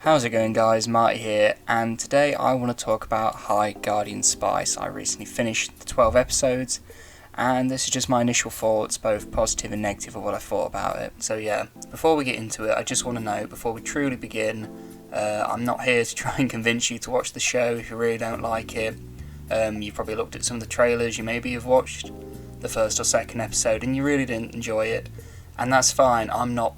How's it going, guys? Marty here, and today I want to talk about High Guardian Spice. I recently finished the 12 episodes, and this is just my initial thoughts, both positive and negative, of what I thought about it. So yeah, before we get into it, I just want to know, before we truly begin, I'm not here to try and convince you to watch the show if you really don't like it. You've probably looked at some of the trailers, you maybe have watched the first or second episode, and you really didn't enjoy it. And that's fine. I'm not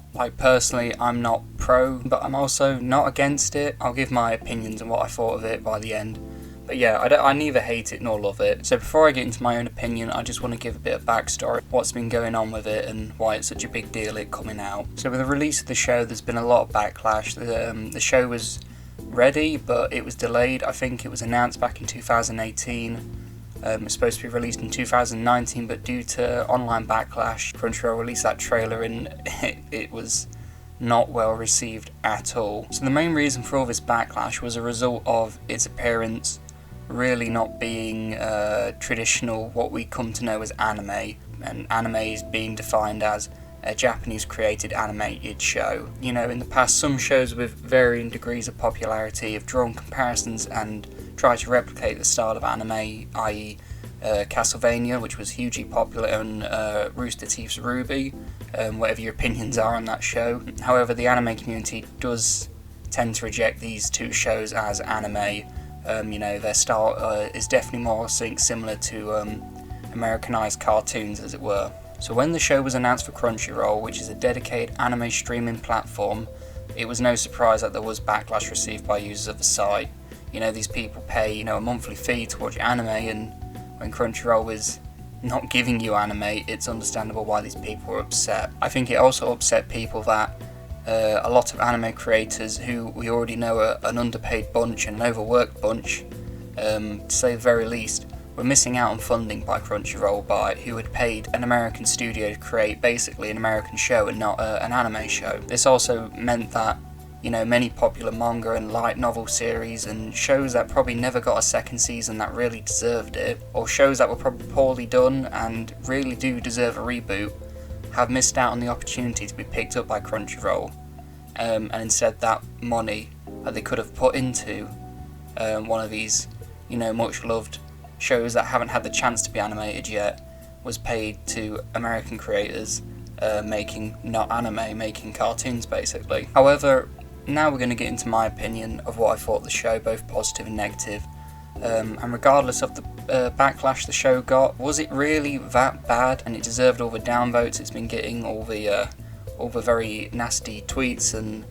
pro, but I'm also not against it. I'll give my opinions on what I thought of it by the end. But yeah, I neither hate it nor love it. So before I get into my own opinion, I just want to give a bit of backstory, what's been going on with it and why it's such a big deal it coming out. So with the release of the show, there's been a lot of backlash. The show was ready, but it was delayed. I think it was announced back in 2018. It was supposed to be released in 2019, but due to online backlash, Crunchyroll released that trailer and it was not well received at all. So the main reason for all this backlash was a result of its appearance really not being traditional, what we come to know as anime, and anime is being defined as a Japanese created animated show. You know, in the past, some shows with varying degrees of popularity have drawn comparisons and tried to replicate the style of anime, i.e. Castlevania, which was hugely popular, and Rooster Teeth's Ruby, whatever your opinions are on that show. However, the anime community does tend to reject these two shows as anime. Their style is definitely more similar to Americanized cartoons, as it were. So when the show was announced for Crunchyroll, which is a dedicated anime streaming platform, it was no surprise that there was backlash received by users of the site. You know, these people pay, a monthly fee to watch anime, and when Crunchyroll is not giving you anime, it's understandable why these people were upset. I think it also upset people that a lot of anime creators, who we already know are an underpaid bunch and an overworked bunch, to say the very least, were missing out on funding by Crunchyroll, who had paid an American studio to create basically an American show and not an anime show. This also meant that many popular manga and light novel series and shows that probably never got a second season that really deserved it, or shows that were probably poorly done and really do deserve a reboot, have missed out on the opportunity to be picked up by Crunchyroll, and instead that money that they could have put into one of these much loved shows that haven't had the chance to be animated yet was paid to American creators making not anime, making cartoons basically. However, now we're going to get into my opinion of what I thought of the show, both positive and negative. And regardless of the backlash the show got, was it really that bad? And it deserved all the downvotes it's been getting, all the very nasty tweets and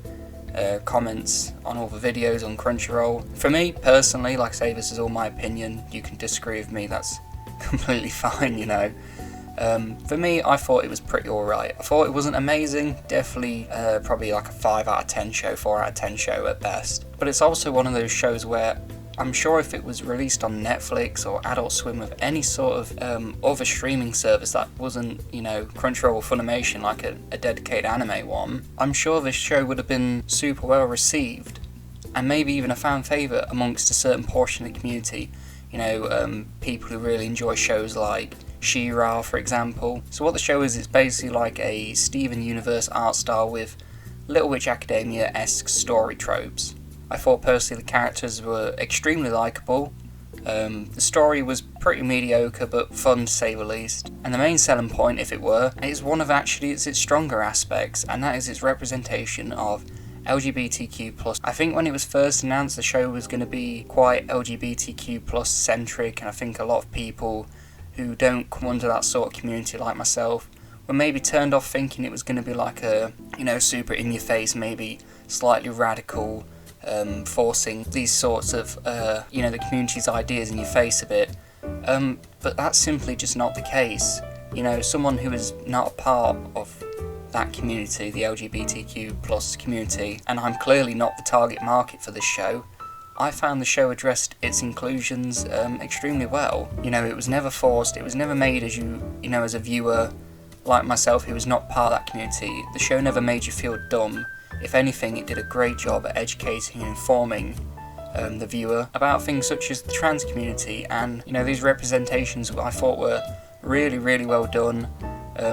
comments on all the videos on Crunchyroll. For me personally, like I say, this is all my opinion. You can disagree with me, that's completely fine, For me, I thought it was pretty alright. I thought it wasn't amazing, definitely probably like a 5 out of 10 show, 4 out of 10 show at best. But it's also one of those shows where I'm sure if it was released on Netflix or Adult Swim with any sort of other streaming service that wasn't, Crunchyroll or Funimation, like a dedicated anime one, I'm sure this show would have been super well received and maybe even a fan favourite amongst a certain portion of the community. People who really enjoy shows like She-Ra, for example. So what the show is, it's basically like a Steven Universe art style with Little Witch Academia-esque story tropes. I thought personally the characters were extremely likeable. The story was pretty mediocre but fun to say the least. And the main selling point, if it were, is one of its stronger aspects, and that is its representation of LGBTQ+. I think when it was first announced the show was going to be quite LGBTQ+ centric, and I think a lot of people who don't come under that sort of community like myself were maybe turned off thinking it was going to be like a, super in your face, maybe slightly radical, forcing these sorts of, the community's ideas in your face a bit. But that's simply just not the case. Someone who is not a part of that community, the LGBTQ+ community, and I'm clearly not the target market for this show, I found the show addressed its inclusions extremely well. It was never forced, it was never made as as a viewer like myself who was not part of that community. The show never made you feel dumb. If anything, it did a great job at educating and informing the viewer about things such as the trans community, and these representations I thought were really, really well done.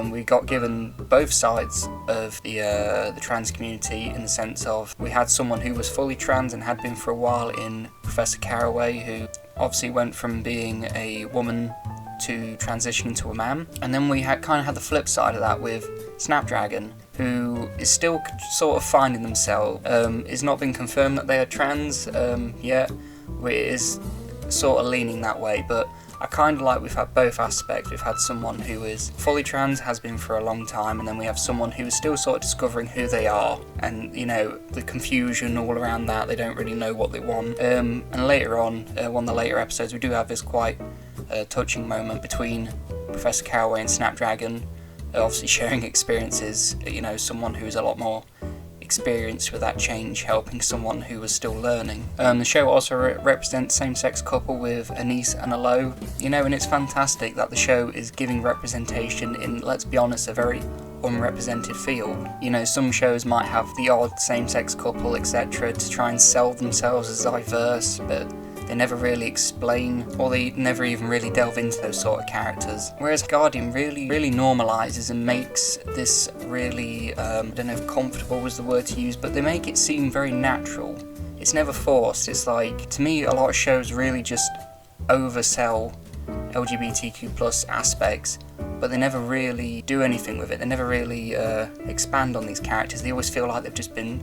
We got given both sides of the trans community, in the sense of we had someone who was fully trans and had been for a while in Professor Caraway, who obviously went from being a woman to transitioning to a man. And then we had the flip side of that with Snapdragon, who is still sort of finding themselves. It's not been confirmed that they are trans yet. It is sort of leaning that way, but I kind of like we've had both aspects. We've had someone who is fully trans, has been for a long time, and then we have someone who is still sort of discovering who they are, and the confusion all around that. They don't really know what they want. And later on, one of the later episodes, we do have this quite touching moment between Professor Caraway and Snapdragon, obviously sharing experiences. Someone who's a lot more experienced with that change, helping someone who was still learning. The show also represents same-sex couple with Anise and Alo, and it's fantastic that the show is giving representation in, let's be honest, a very unrepresented field. Some shows might have the odd same-sex couple, etc., to try and sell themselves as diverse, but they never really explain, or they never even really delve into those sort of characters. Whereas Guardian really normalises and makes this really, I don't know if comfortable was the word to use, but they make it seem very natural. It's never forced. It's like, to me, a lot of shows really just oversell LGBTQ+ aspects, but they never really do anything with it. They never really expand on these characters. They always feel like they've just been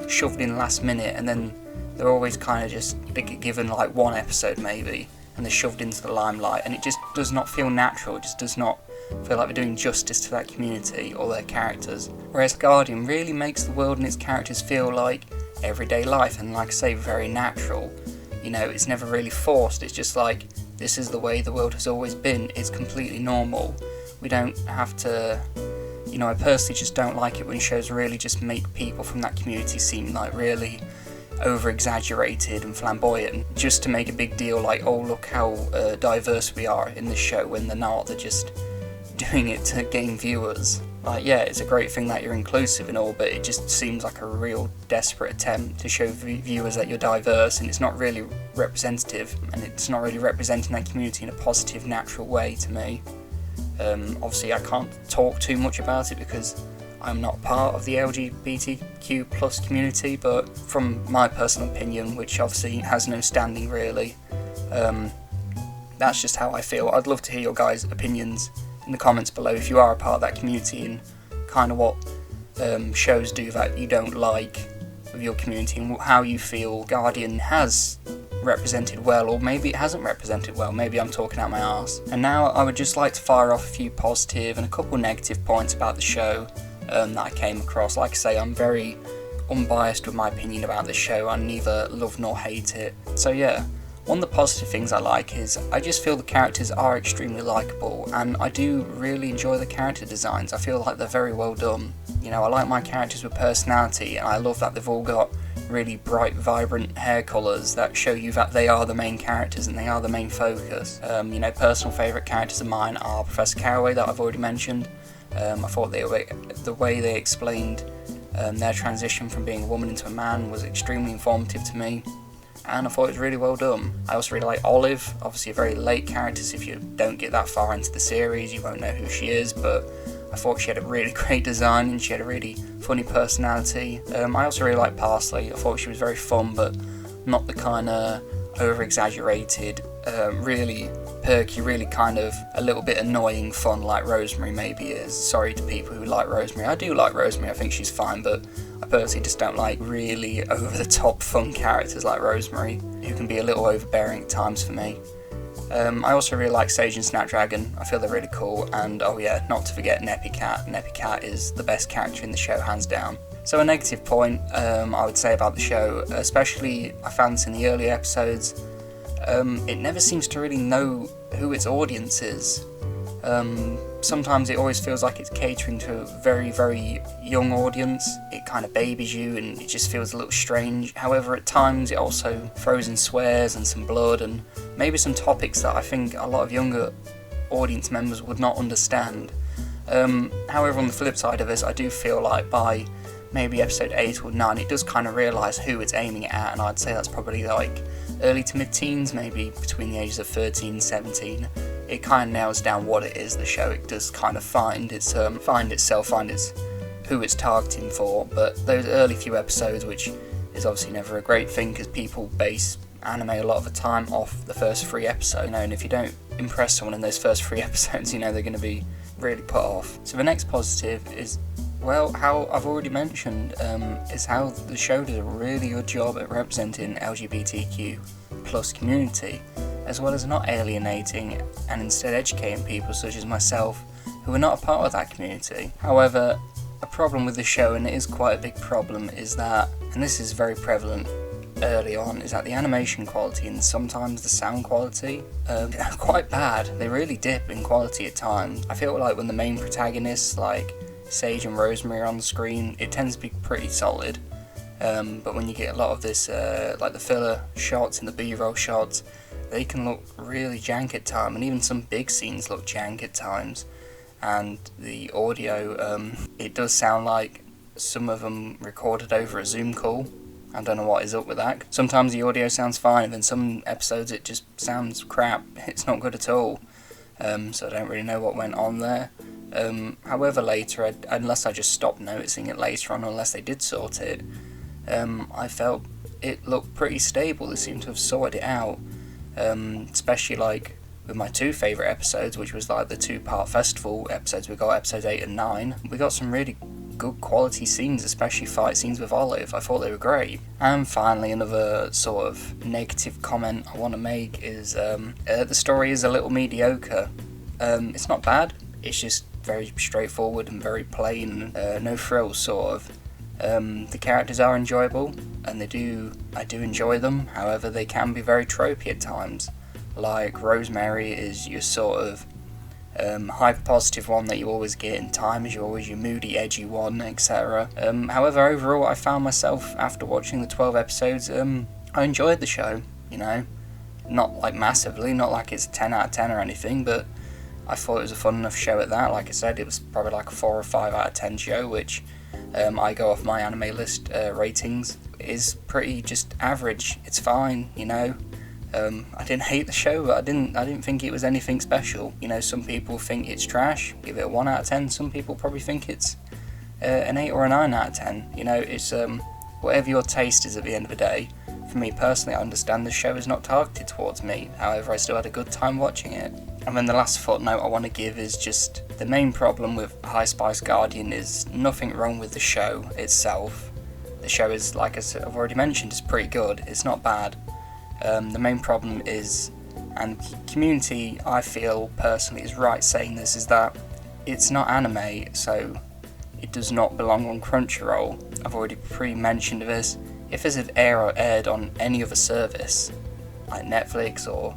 shoved in last minute, and then they're always they get given like one episode maybe, and they're shoved into the limelight, and it just does not feel natural. It just does not feel like they're doing justice to that community or their characters. Whereas Guardian really makes the world and its characters feel like everyday life, and like I say, very natural. It's never really forced. It's just like, this is the way the world has always been. It's completely normal. We don't have to, I personally just don't like it when shows really just make people from that community seem like really over-exaggerated and flamboyant, just to make a big deal like, oh, look how diverse we are in this show, when they're not. They're just doing it to gain viewers. Like, yeah, it's a great thing that you're inclusive and all, but it just seems like a real desperate attempt to show viewers that you're diverse, and it's not really representative, and it's not really representing that community in a positive, natural way to me. Obviously I can't talk too much about it because I'm not part of the LGBTQ+ community, but from my personal opinion, which obviously has no standing really, that's just how I feel. I'd love to hear your guys' opinions in the comments below if you are a part of that community, and kind of what shows do that you don't like with your community, and how you feel Guardian has represented well, or maybe it hasn't represented well. Maybe I'm talking out my arse. And now I would just like to fire off a few positive and a couple negative points about the show that I came across. Like I say, I'm very unbiased with my opinion about the show. I neither love nor hate it. So yeah, one of the positive things I like is I just feel the characters are extremely likeable, and I do really enjoy the character designs. I feel like they're very well done. I like my characters with personality, and I love that they've all got really bright, vibrant hair colours that show you that they are the main characters and they are the main focus. Personal favourite characters of mine are Professor Caraway, that I've already mentioned. I thought the way they explained their transition from being a woman into a man was extremely informative to me, and I thought it was really well done. I also really like Olive, obviously a very late character, so if you don't get that far into the series you won't know who she is, but I thought she had a really great design and she had a really funny personality. I also really like Parsley. I thought she was very fun, but not the kind of over-exaggerated, really perky, really kind of a little bit annoying fun like Rosemary maybe is. Sorry to people who like Rosemary. I do like Rosemary, I think she's fine, but I personally just don't like really over-the-top fun characters like Rosemary, who can be a little overbearing at times for me. I also really like Sage and Snapdragon. I feel they're really cool, and oh yeah, not to forget Neppy Cat. Neppy Cat is the best character in the show, hands down. So a negative point I would say about the show, especially I found this in the early episodes, it never seems to really know who its audience is. Sometimes it always feels like it's catering to a very, very young audience. It kind of babies you and it just feels a little strange. However, at times it also throws in swears and some blood and maybe some topics that I think a lot of younger audience members would not understand. However, on the flip side of this, I do feel like by maybe episode 8 or 9 it does kind of realise who it's aiming at, and I'd say that's probably like early to mid-teens, maybe between the ages of 13 and 17. it kind of nails down what it is, the show. It does kind of find its who it's targeting for, but those early few episodes, which is obviously never a great thing because people base anime a lot of the time off the first 3 episodes, and if you don't impress someone in those first 3 episodes, they're going to be really put off. So the next positive is, well, how I've already mentioned, is how the show does a really good job at representing LGBTQ plus community, as well as not alienating and instead educating people such as myself who are not a part of that community. However, a problem with the show, and it is quite a big problem, is that, and this is very prevalent early on, is that the animation quality and sometimes the sound quality are quite bad. They really dip in quality at times. I feel like when the main protagonists like Sage and Rosemary are on the screen, it tends to be pretty solid, but when you get a lot of this like the filler shots and the B-roll shots, they can look really jank at times, and even some big scenes look jank at times. And the audio, it does sound like some of them recorded over a Zoom call. I don't know what is up with that. Sometimes the audio sounds fine, and then some episodes it just sounds crap. It's not good at all. So I don't really know what went on there. However, later, unless I just stopped noticing it later on, unless they did sort it, I felt it looked pretty stable. They seemed to have sorted it out, especially like with my 2 favourite episodes, which was like the 2-part festival episodes. We got episodes 8 and 9. We got some really good quality scenes, especially fight scenes with Olive. I thought they were great. And finally, another sort of negative comment I want to make is the story is a little mediocre. It's not bad, it's just very straightforward and very plain, no frills sort of. The characters are enjoyable, and I do enjoy them. However, they can be very tropey at times. Like Rosemary is your sort of hyper positive one that you always get in time, as you're always your moody, edgy one, etc. However, overall, I found myself, after watching the 12 episodes, I enjoyed the show, not like massively, not like it's a 10 out of 10 or anything, but I thought it was a fun enough show at that. Like I said, it was probably like a 4 or 5 out of 10 show, which I go off my anime list ratings, is pretty just average. It's fine, I didn't hate the show, but I didn't think it was anything special. Some people think it's trash, give it a 1 out of 10. Some people probably think it's an 8 or a 9 out of 10. It's whatever your taste is at the end of the day. For me personally, I understand the show is not targeted towards me. However, I still had a good time watching it. And then the last footnote I want to give is just the main problem with High Spice Guardian is nothing wrong with the show itself. The show is, like I've already mentioned, is pretty good. It's not bad. The main problem is, and community, I feel personally is right saying this, is that it's not anime, so it does not belong on Crunchyroll. I've already pre-mentioned this. If this had aired on any other service, like Netflix or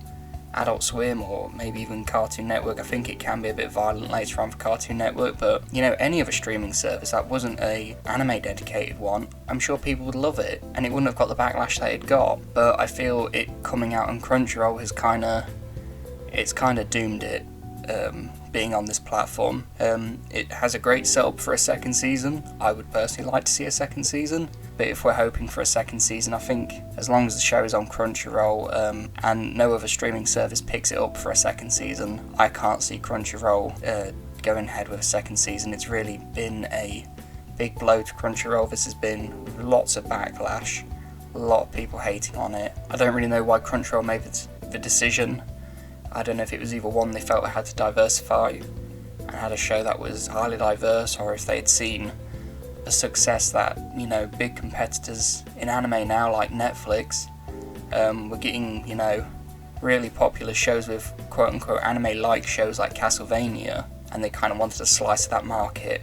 Adult Swim or maybe even Cartoon Network, I think it can be a bit violent later on for Cartoon Network, but any other streaming service that wasn't a anime dedicated one, I'm sure people would love it, and it wouldn't have got the backlash that it got. But I feel it coming out on Crunchyroll has kind of doomed it, being on this platform. It has a great setup for a second season. I would personally like to see a second season, but if we're hoping for a second season, I think as long as the show is on Crunchyroll and no other streaming service picks it up for a second season, I can't see Crunchyroll going ahead with a second season. It's really been a big blow to Crunchyroll. This has been lots of backlash, a lot of people hating on it. I don't really know why Crunchyroll made the decision. I don't know if it was either one, they felt they had to diversify and had a show that was highly diverse, or if they had seen a success that, big competitors in anime now like Netflix were getting, really popular shows with quote-unquote anime-like shows like Castlevania, and they kind of wanted a slice of that market.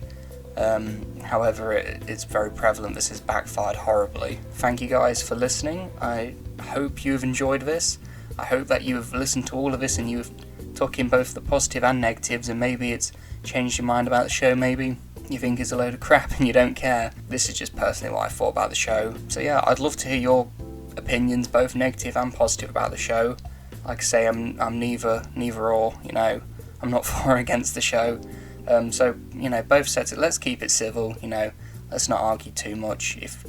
However, it's very prevalent. This has backfired horribly. Thank you guys for listening. I hope you have enjoyed this. I hope that you have listened to all of this and you have took in both the positive and negatives, and maybe it's changed your mind about the show. Maybe you think it's a load of crap and you don't care. This is just personally what I thought about the show. So yeah, I'd love to hear your opinions, both negative and positive, about the show. Like I say, I'm neither or, I'm not for or against the show. So, both sets, let's keep it civil, let's not argue too much. If,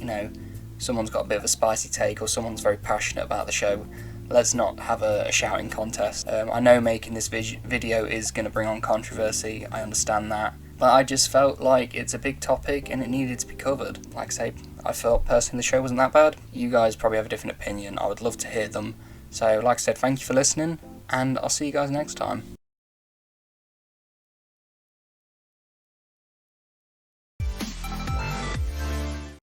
someone's got a bit of a spicy take or someone's very passionate about the show, let's not have a shouting contest. I know making this video is going to bring on controversy, I understand that, but I just felt like it's a big topic and it needed to be covered. Like I say, I felt personally the show wasn't that bad. You guys probably have a different opinion. I would love to hear them. So like I said, thank you for listening, and I'll see you guys next time.